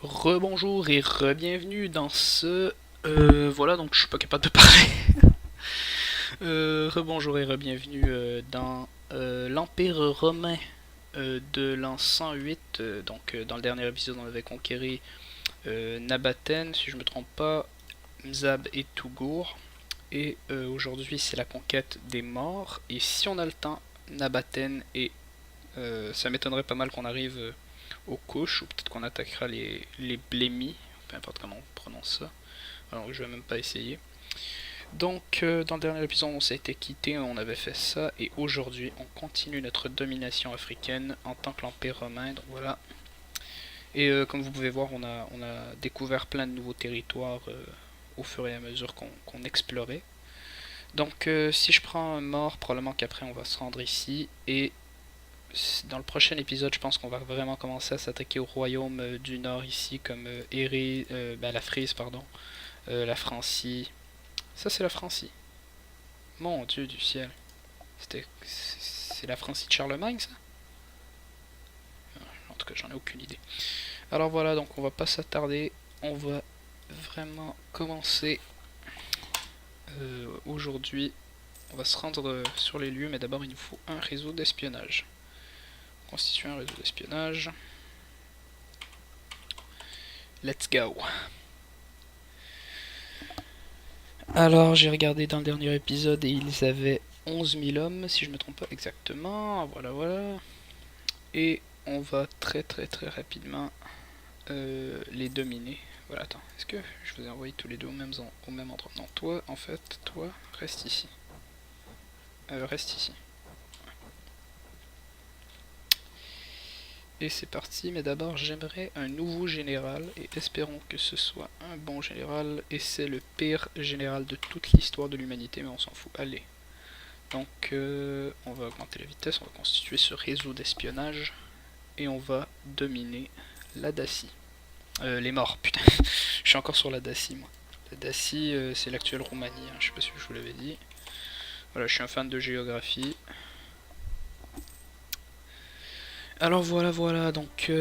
Rebonjour et re-bienvenue dans ce... voilà, donc je suis pas capable de parler. Rebonjour et re-bienvenue dans l'Empire romain de l'an 108. Dans le dernier épisode, on avait conquéri Nabaten, si je me trompe pas, Mzab et Tougour. Et aujourd'hui, c'est la conquête des morts. Et si on a le temps, Nabaten et ça m'étonnerait pas mal qu'on arrive aux couches, ou peut-être qu'on attaquera les blémis, peu importe comment on prononce ça. Alors je vais même pas essayer. Donc dans le dernier épisode on s'était quitté, on avait fait ça, et aujourd'hui on continue notre domination africaine en tant que l'Empire romain, donc voilà. Et comme vous pouvez voir, on a découvert plein de nouveaux territoires au fur et à mesure qu'on explorait. Donc si je prends un mort, probablement qu'après on va se rendre ici, et dans le prochain épisode, je pense qu'on va vraiment commencer à s'attaquer au royaume du Nord ici, comme la Frise, pardon, la Francie. Ça, c'est la Francie. Mon Dieu du ciel. C'est la Francie de Charlemagne, ça? En tout cas, j'en ai aucune idée. Alors voilà, donc on va pas s'attarder. On va vraiment commencer aujourd'hui. On va se rendre sur les lieux, mais d'abord il nous faut un réseau d'espionnage. Constituer un réseau d'espionnage. Let's go. Alors, j'ai regardé dans le dernier épisode et ils avaient 11 000 hommes, si je ne me trompe pas exactement. Voilà, voilà. Et on va très très très rapidement les dominer. Voilà, attends, est-ce que je vous ai envoyé tous les deux au même endroit? Non, toi, en fait, toi, reste ici. Reste ici. Et c'est parti, mais d'abord j'aimerais un nouveau général, et espérons que ce soit un bon général, et c'est le pire général de toute l'histoire de l'humanité, mais on s'en fout. Allez. Donc on va augmenter la vitesse, on va constituer ce réseau d'espionnage, et on va dominer la Dacie. Les morts, putain, je suis encore sur la Dacie moi. La Dacie c'est l'actuelle Roumanie, hein. Je sais pas si je vous l'avais dit. Voilà, je suis un fan de géographie. Alors voilà, voilà, donc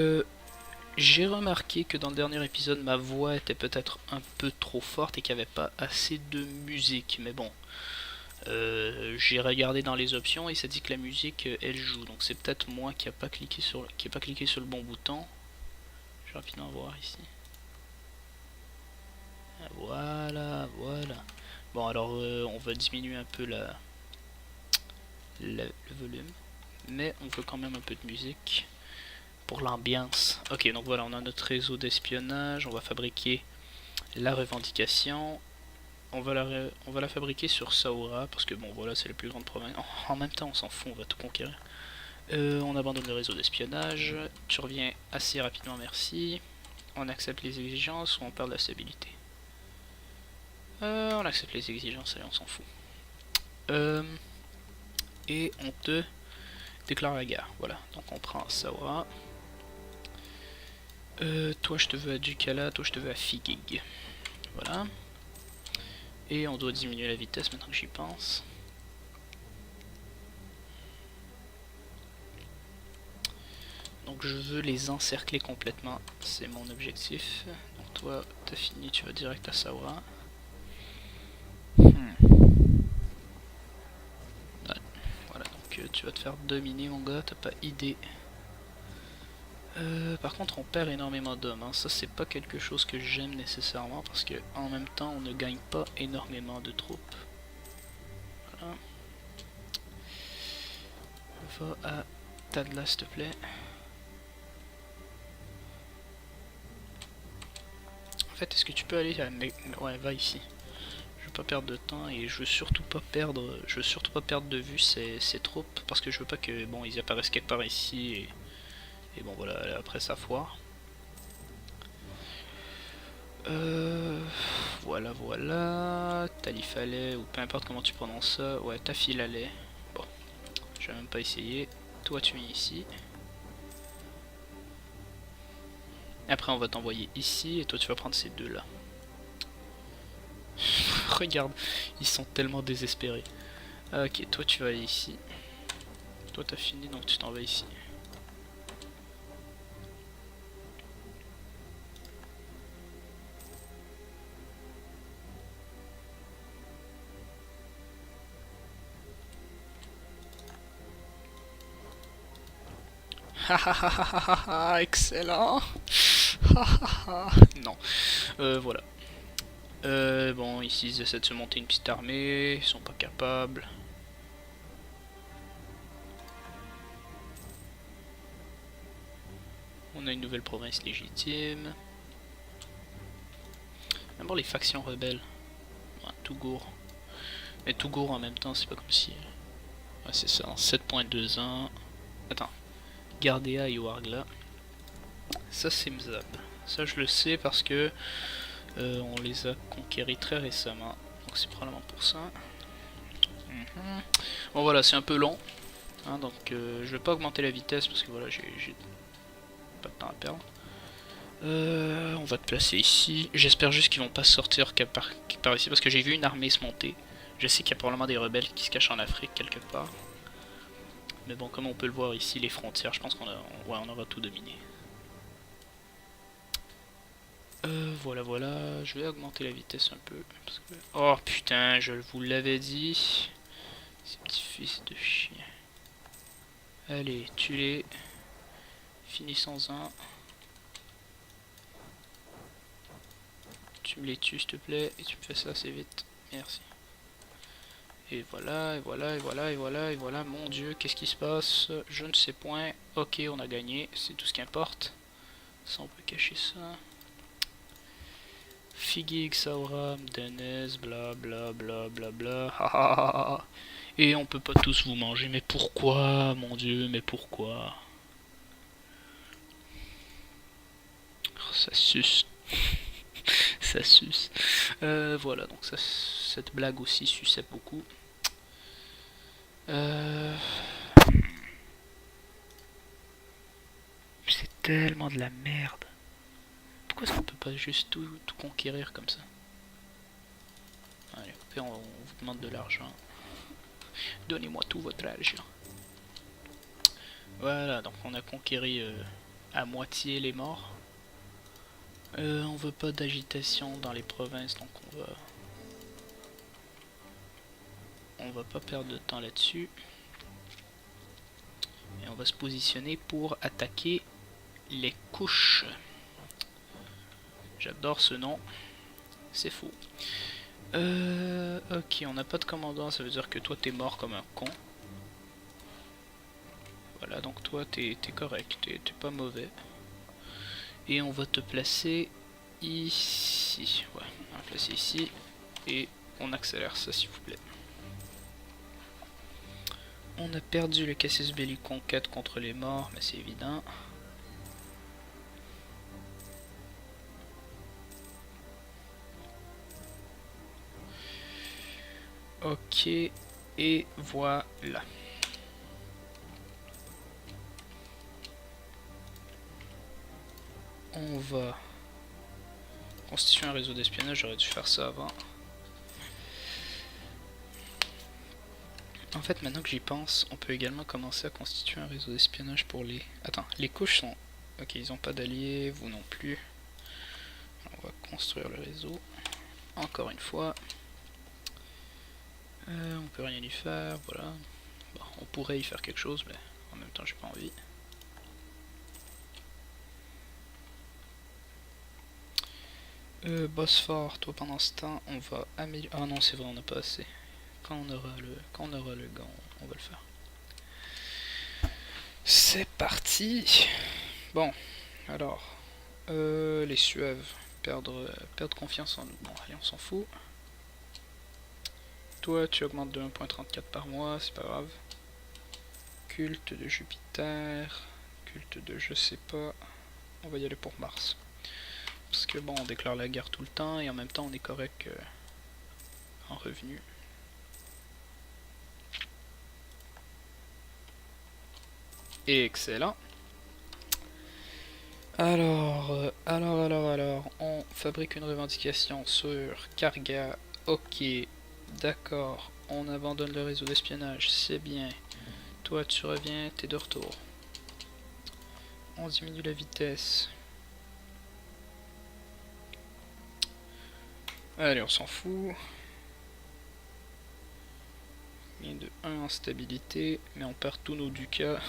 j'ai remarqué que dans le dernier épisode, ma voix était peut-être un peu trop forte et qu'il n'y avait pas assez de musique. Mais bon, j'ai regardé dans les options et ça dit que la musique, elle joue. Donc c'est peut-être moi qui n'ai pas cliqué sur le bon bouton. Je vais rapidement voir ici. Voilà, voilà. Bon, alors on va diminuer un peu le volume. Mais on veut quand même un peu de musique pour l'ambiance. Ok, donc voilà, on a notre réseau d'espionnage. On va fabriquer la revendication. On va la fabriquer sur Saoura, parce que bon, voilà, c'est la plus grande province. En même temps, on s'en fout, on va tout conquérir. On abandonne le réseau d'espionnage. Tu reviens assez rapidement, merci. On accepte les exigences ou on perd de la stabilité. On accepte les exigences, allez, on s'en fout. Et on te déclare la guerre. Voilà, donc on prend Saoura. Toi, je te veux à Ducala, toi, je te veux à Figig. Voilà. Et on doit diminuer la vitesse maintenant que j'y pense. Donc je veux les encercler complètement, c'est mon objectif. Donc toi, t'as fini, tu vas direct à Saoura. Ouais. Voilà, donc tu vas te faire dominer mon gars, t'as pas idée. Par contre on perd énormément d'hommes, hein. Ça c'est pas quelque chose que j'aime nécessairement parce que en même temps on ne gagne pas énormément de troupes. Voilà. Va à Tadla s'il te plaît. En fait, est-ce que tu peux aller à... Ouais, va ici. Je veux pas perdre de temps et je veux surtout pas perdre de vue ces troupes parce que je veux pas que bon ils apparaissent quelque part ici et bon voilà après ça foire. Voilà voilà, Talifalais ou peu importe comment tu prononces ça, ouais Tafilalais. Bon, je vais même pas essayer. Toi tu viens ici. Après on va t'envoyer ici et toi tu vas prendre ces deux là. Regarde, ils sont tellement désespérés. Ok, toi tu vas aller ici. Toi t'as fini donc tu t'en vas ici. Excellent. Non. Voilà. Bon, ici ils essaient de se monter une petite armée, ils sont pas capables. On a une nouvelle province légitime. D'abord les factions rebelles. Ouais, Tougour. Mais Tougour en même temps, c'est pas comme si... Ouais, c'est ça, 7.21. Attends. Gardea et Wargla. Ça c'est Mzab. Ça je le sais parce que on les a conquéris très récemment. Donc c'est probablement pour ça. Bon voilà, c'est un peu long. Hein, donc je vais pas augmenter la vitesse parce que voilà, j'ai pas de temps à perdre. On va te placer ici. J'espère juste qu'ils vont pas sortir par ici parce que j'ai vu une armée se monter. Je sais qu'il y a probablement des rebelles qui se cachent en Afrique quelque part. Mais bon, comme on peut le voir ici, les frontières, je pense on aura tout dominé. Voilà, voilà. Je vais augmenter la vitesse un peu. Parce que... Oh putain, je vous l'avais dit. Ces petits fils de chien. Allez, tue-les. Finissons-en. Tu me les tues s'il te plaît. Et tu me fais ça assez vite. Merci. Et voilà, et voilà, et voilà, et voilà, et voilà. Mon dieu, qu'est-ce qui se passe? Je ne sais point. Ok, on a gagné. C'est tout ce qui importe. Ça, on peut cacher ça. Figig, Sauram, Denez, bla bla bla bla bla. Et on peut pas tous vous manger. Mais pourquoi, mon dieu, mais pourquoi? Oh, ça suce. Ça suce. Voilà, donc ça, cette blague aussi suçait beaucoup. C'est tellement de la merde. Pourquoi est-ce qu'on peut pas juste tout conquérir comme ça? Allez, on vous demande de l'argent. Donnez-moi tout votre argent. Voilà, donc on a conquéri à moitié les morts. On veut pas d'agitation dans les provinces, donc on va pas perdre de temps là-dessus. Et on va se positionner pour attaquer les couches. J'adore ce nom. C'est faux. Ok, on n'a pas de commandant, ça veut dire que toi t'es mort comme un con. Voilà, donc toi t'es correct, t'es pas mauvais. Et on va te placer ici. Ouais, on va placer ici. Et on accélère ça s'il vous plaît. On a perdu le Casus Belli conquête contre les morts, mais c'est évident. Ok, et voilà. On va constituer un réseau d'espionnage, j'aurais dû faire ça avant. En fait, maintenant que j'y pense, on peut également commencer à constituer un réseau d'espionnage pour les... Attends, les couches sont... Ok, ils n'ont pas d'alliés, vous non plus. On va construire le réseau. Encore une fois. On peut rien y faire, voilà. Bon, on pourrait y faire quelque chose, mais en même temps j'ai pas envie. Bosphore, toi pendant ce temps, on va améliorer... Ah non, c'est vrai, on n'a pas assez. Quand on aura le gant, on va le faire. C'est parti. Bon, alors, les Suèves perdre confiance en nous. Bon, allez, on s'en fout. Toi, tu augmentes de 1.34 par mois, c'est pas grave. Culte de Jupiter, culte de je sais pas. On va y aller pour Mars. Parce que bon, on déclare la guerre tout le temps et en même temps on est correct en revenu. Excellent. Alors, on fabrique une revendication sur Karga. Ok, d'accord. On abandonne le réseau d'espionnage, c'est bien. Toi, tu reviens, t'es de retour. On diminue la vitesse. Allez, on s'en fout. De 1 en stabilité, mais on perd tous nos ducats.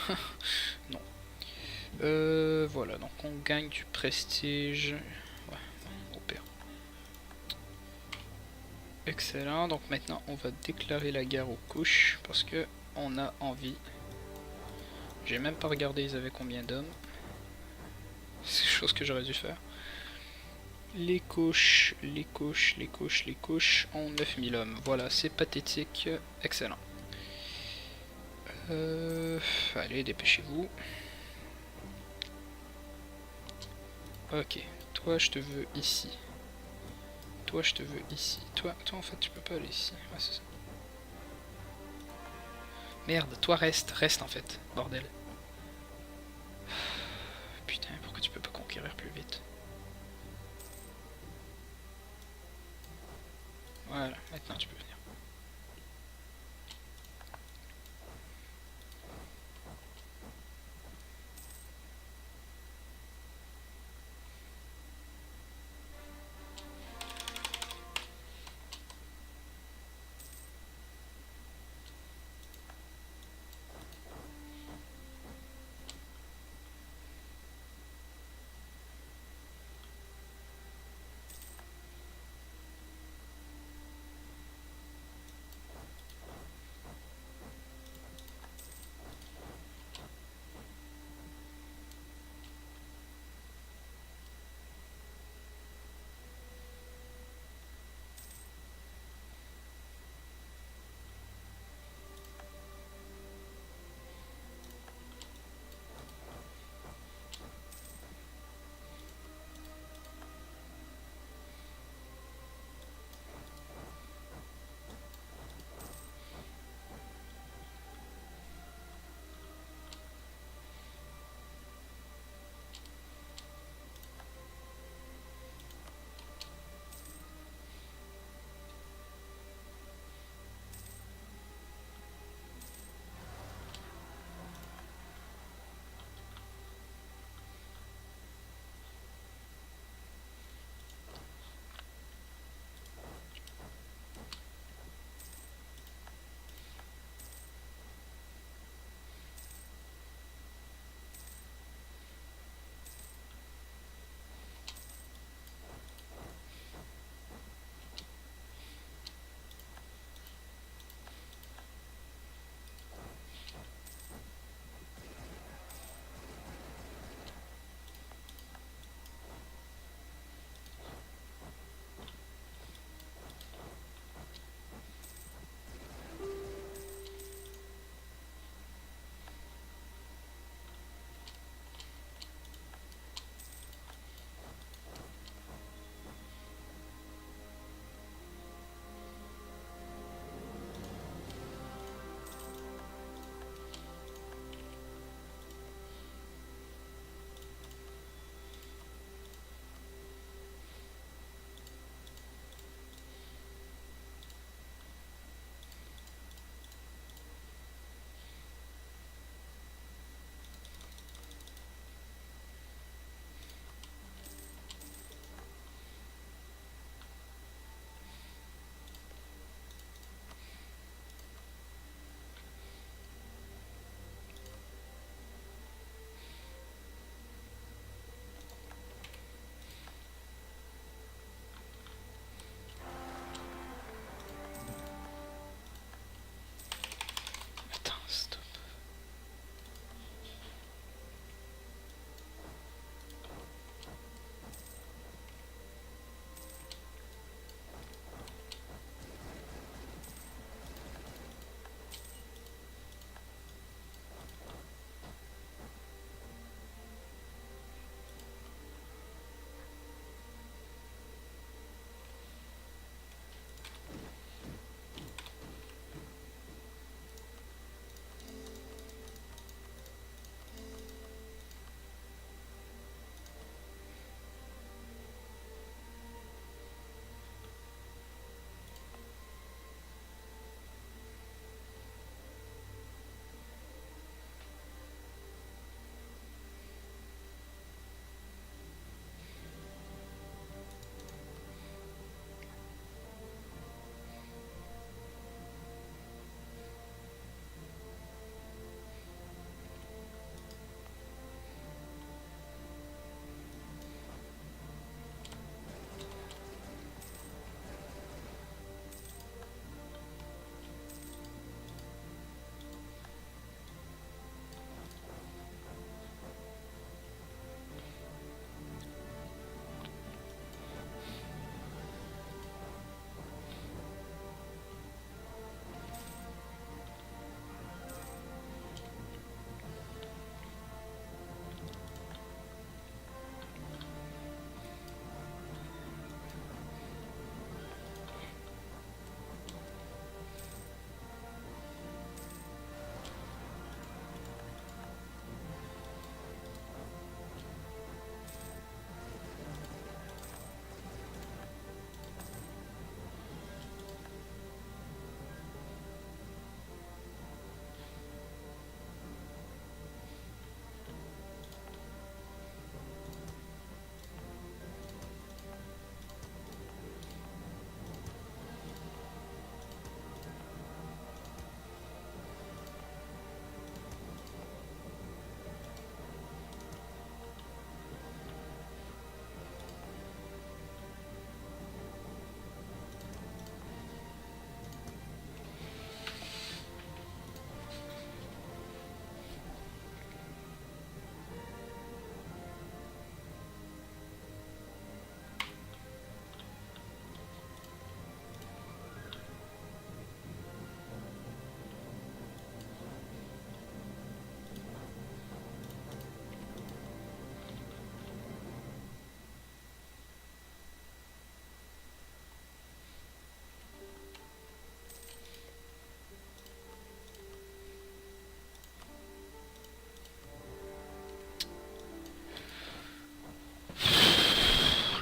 Non. Voilà, donc on gagne du prestige. Ouais, au pire. Excellent, donc maintenant on va déclarer la guerre aux couches parce que on a envie. J'ai même pas regardé ils avaient combien d'hommes. C'est chose que j'aurais dû faire. Les couches, les couches, les couches, les couches ont 9000 hommes. Voilà, c'est pathétique. Excellent. Allez, dépêchez-vous. Ok, toi je te veux ici. Toi je te veux ici. Toi en fait tu peux pas aller ici. Ouais, c'est ça. Merde, toi reste en fait, bordel. Putain, pourquoi tu peux pas conquérir plus vite? Voilà, maintenant tu peux venir.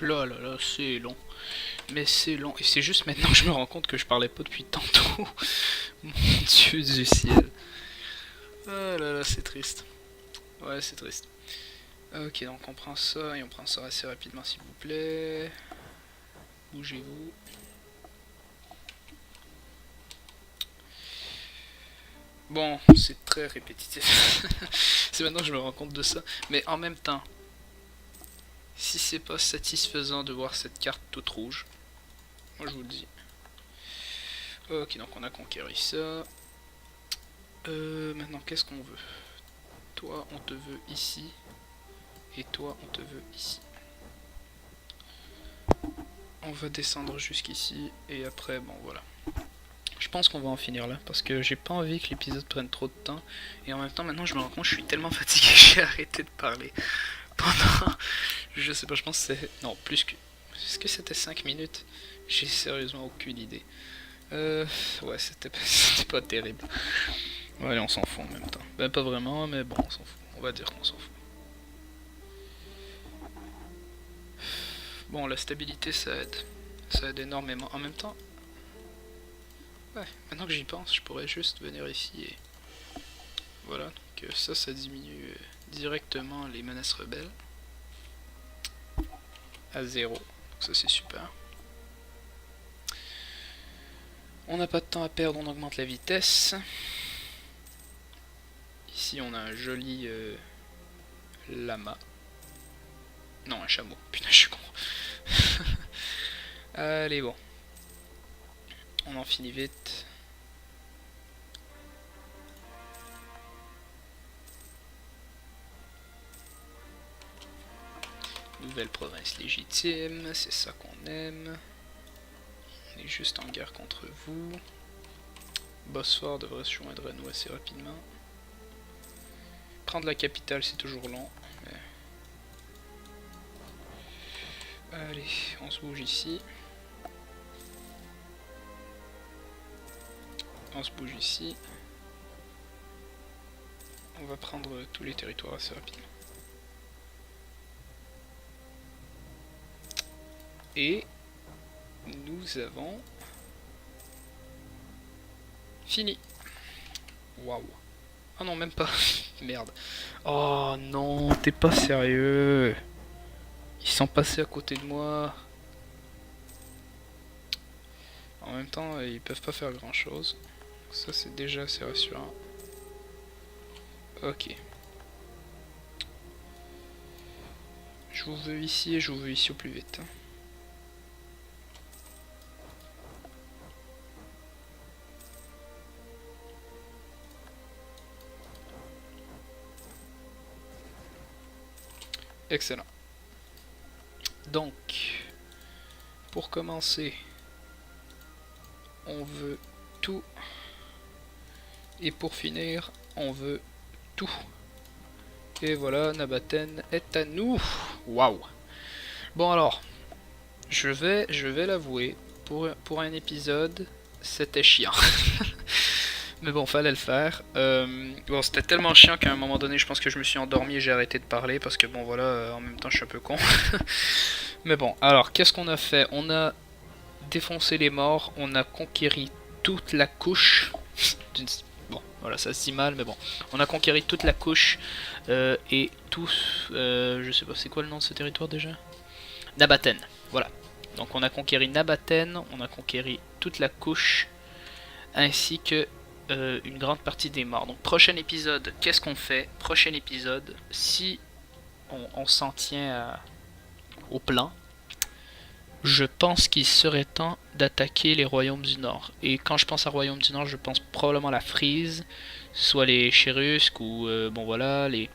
là là là, c'est long. Mais c'est long. Et c'est juste maintenant que je me rends compte que je parlais pas depuis tantôt. Mon dieu du ciel. Ah là là, c'est triste. Ouais, c'est triste. Ok, donc on prend ça et on prend ça assez rapidement s'il vous plaît. Bougez-vous. Bon, c'est très répétitif. C'est maintenant que je me rends compte de ça. Mais en même temps, si c'est pas satisfaisant de voir cette carte toute rouge, moi je vous le dis. Ok, donc on a conquéri ça. Maintenant, qu'est-ce qu'on veut? Toi, on te veut ici. Et toi, on te veut ici. On va descendre jusqu'ici. Et après, bon, voilà. Je pense qu'on va en finir là. Parce que j'ai pas envie que l'épisode prenne trop de temps. Et en même temps, maintenant, je me rends compte que je suis tellement fatigué que j'ai arrêté de parler. Pendant... Je sais pas, je pense que c'est... Non, plus que... Est-ce que c'était 5 minutes? J'ai sérieusement aucune idée. Ouais, c'était pas terrible. Ouais, allez, on s'en fout en même temps. Ben, pas vraiment, mais bon, on s'en fout. On va dire qu'on s'en fout. Bon, la stabilité, ça aide. Ça aide énormément. En même temps... Ouais, maintenant que j'y pense, je pourrais juste venir ici et... Voilà, donc ça diminue directement les menaces rebelles. À 0. Donc ça, c'est super. On n'a pas de temps à perdre, on augmente la vitesse. Ici, on a un joli lama. Non, un chameau. Putain, je suis con. Allez, bon. On en finit vite. Nouvelle province légitime, c'est ça qu'on aime. On est juste en guerre contre vous. Bosphore devrait se joindre à nous assez rapidement. Prendre la capitale, c'est toujours long. Mais... Allez, on se bouge ici. On se bouge ici. On va prendre tous les territoires assez rapidement. Et nous avons fini. Waouh. Oh non, même pas. Merde. Oh non, t'es pas sérieux. Ils sont passés à côté de moi. En même temps, ils peuvent pas faire grand chose. Ça, c'est déjà assez rassurant. Ok. Je vous veux ici et je vous veux ici au plus vite. Excellent. Donc, pour commencer, on veut tout. Et pour finir, on veut tout. Et voilà, Nabaten est à nous. Waouh. Bon alors, je vais l'avouer, pour un épisode, c'était chiant. Mais bon, fallait le faire. Bon, c'était tellement chiant qu'à un moment donné, je pense que je me suis endormi et j'ai arrêté de parler parce que bon, voilà, en même temps, je suis un peu con. Mais bon, alors, qu'est-ce qu'on a fait? On a défoncé les morts, on a conquéri toute la couche. Bon, voilà, ça se dit mal, mais bon. On a conquéri toute la couche et tous... je sais pas, c'est quoi le nom de ce territoire déjà? Nabaten, voilà. Donc on a conquéri Nabaten, on a conquéri toute la couche, ainsi que une grande partie des morts. Donc prochain épisode, qu'est-ce qu'on fait? Prochain épisode, si on s'en tient au plan, je pense qu'il serait temps d'attaquer les royaumes du Nord. Et quand je pense à royaumes du Nord, je pense probablement à la Frise, soit les Cherusques ou bon voilà les.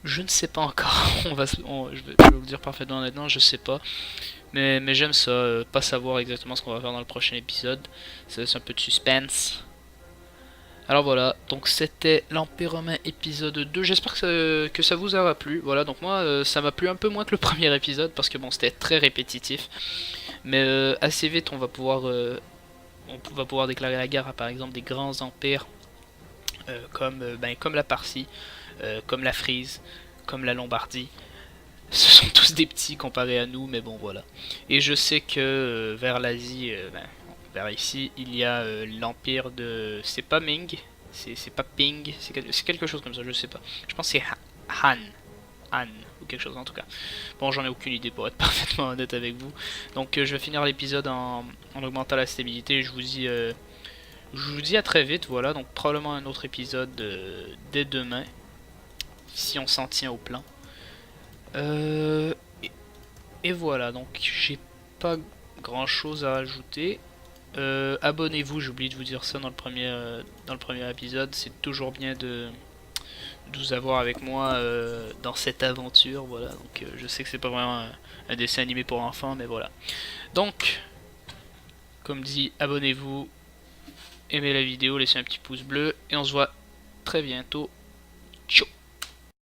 Je ne sais pas encore. Je vais vous le dire parfaitement honnêtement, je sais pas. Mais j'aime ça, pas savoir exactement ce qu'on va faire dans le prochain épisode. Ça laisse un peu de suspense. Alors voilà, donc c'était l'Empire romain épisode 2. J'espère que ça vous aura plu. Voilà, donc moi ça m'a plu un peu moins que le premier épisode parce que bon, c'était très répétitif. Mais assez vite on va pouvoir déclarer la guerre à par exemple des grands empires comme la Parsie, comme la Frise, comme la Lombardie. Ce sont tous des petits comparés à nous, mais bon voilà. Et je sais que vers l'Asie, vers ici, il y a l'empire de... C'est pas Ming, c'est pas Ping, c'est quelque chose comme ça, je sais pas. Je pense que c'est Han. Han, ou quelque chose en tout cas. Bon, j'en ai aucune idée pour être parfaitement honnête avec vous. Donc je vais finir l'épisode en augmentant la stabilité. Je vous dis à très vite, voilà. Donc probablement un autre épisode dès demain, si on s'en tient au plan. Euh, et, et voilà, donc j'ai pas grand chose à ajouter. Abonnez-vous, j'ai oublié de vous dire ça dans le premier épisode. C'est toujours bien de vous avoir avec moi dans cette aventure. Voilà, donc je sais que c'est pas vraiment un dessin animé pour enfants, mais voilà. Donc, comme dit, abonnez-vous, aimez la vidéo, laissez un petit pouce bleu, et on se voit très bientôt. Ciao!